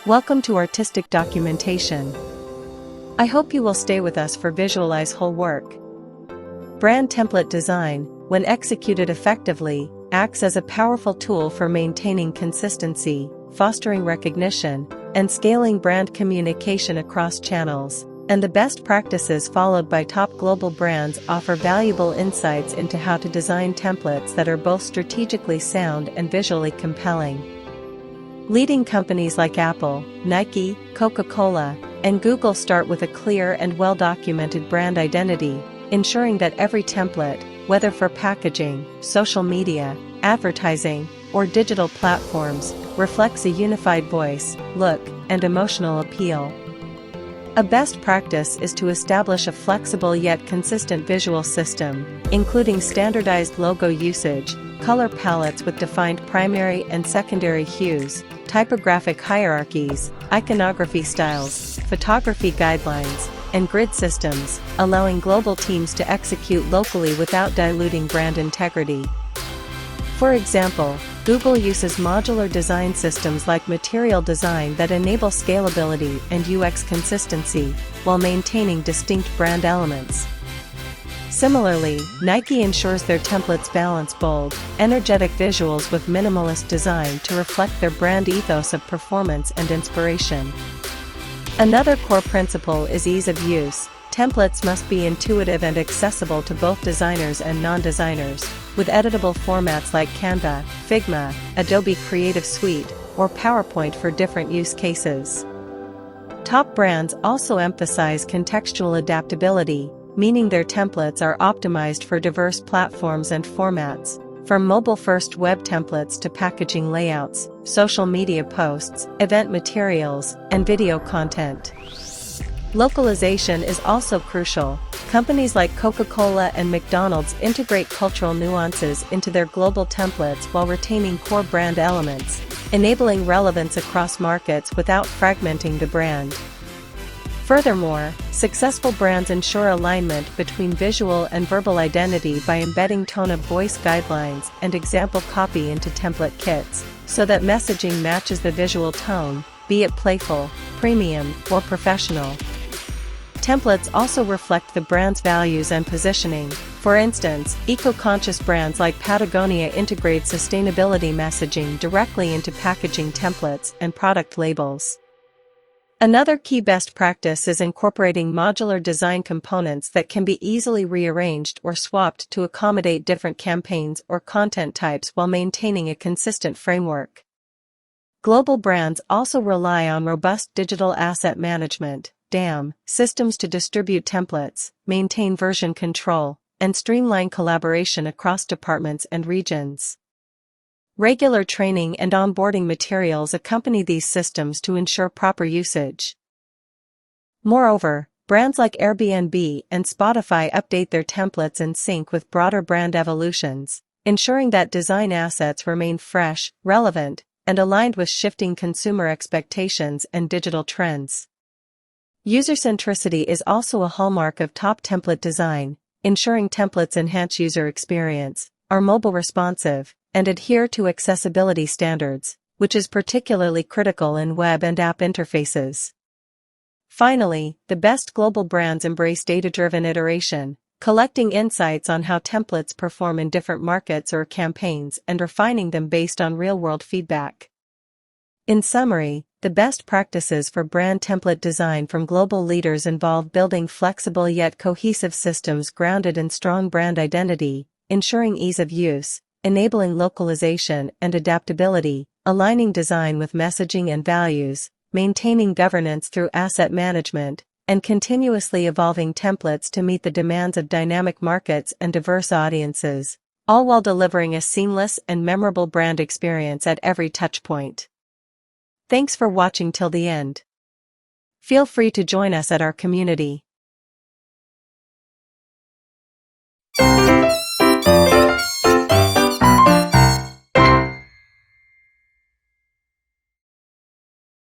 Welcome to Artistic Documentation. I hope you will stay with us for visualize whole work. Brand template design, when executed effectively, acts as a powerful tool for maintaining consistency, fostering recognition, and scaling brand communication across channels. And the best practices followed by top global brands offer valuable insights into how to design templates that are both strategically sound and visually compelling. Leading companies like Apple, Nike, Coca-Cola, and Google start with a clear and well-documented brand identity, ensuring that every template, whether for packaging, social media, advertising, or digital platforms, reflects a unified voice, look, and emotional appeal. A best practice is to establish a flexible yet consistent visual system, including standardized logo usage, color palettes with defined primary and secondary hues, typographic hierarchies, iconography styles, photography guidelines, and grid systems, allowing global teams to execute locally without diluting brand integrity. For example, Google uses modular design systems like material design that enable scalability and UX consistency, while maintaining distinct brand elements. Similarly, Nike ensures their templates balance bold, energetic visuals with minimalist design to reflect their brand ethos of performance and inspiration. Another core principle is ease of use. Templates must be intuitive and accessible to both designers and non-designers, with editable formats like Canva, Figma, Adobe Creative Suite, or PowerPoint for different use cases. Top brands also emphasize contextual adaptability, meaning their templates are optimized for diverse platforms and formats, from mobile-first web templates to packaging layouts, social media posts, event materials, and video content. Localization is also crucial. Companies like Coca-Cola and McDonald's integrate cultural nuances into their global templates while retaining core brand elements, enabling relevance across markets without fragmenting the brand. Furthermore, successful brands ensure alignment between visual and verbal identity by embedding tone of voice guidelines and example copy into template kits, so that messaging matches the visual tone, be it playful, premium, or professional. Templates also reflect the brand's values and positioning. For instance, eco-conscious brands like Patagonia integrate sustainability messaging directly into packaging templates and product labels. Another key best practice is incorporating modular design components that can be easily rearranged or swapped to accommodate different campaigns or content types while maintaining a consistent framework. Global brands also rely on robust digital asset management (DAM) systems to distribute templates, maintain version control, and streamline collaboration across departments and regions. Regular training and onboarding materials accompany these systems to ensure proper usage. Moreover, brands like Airbnb and Spotify update their templates in sync with broader brand evolutions, ensuring that design assets remain fresh, relevant, and aligned with shifting consumer expectations and digital trends. User centricity is also a hallmark of top template design, ensuring templates enhance user experience, are mobile responsive, and adhere to accessibility standards, which is particularly critical in web and app interfaces. Finally, the best global brands embrace data-driven iteration, collecting insights on how templates perform in different markets or campaigns and refining them based on real-world feedback. In summary, the best practices for brand template design from global leaders involve building flexible yet cohesive systems grounded in strong brand identity, ensuring ease of use, enabling localization and adaptability, aligning design with messaging and values, maintaining governance through asset management, and continuously evolving templates to meet the demands of dynamic markets and diverse audiences, all while delivering a seamless and memorable brand experience at every touchpoint. Thanks for watching till the end. Feel free to join us at our community.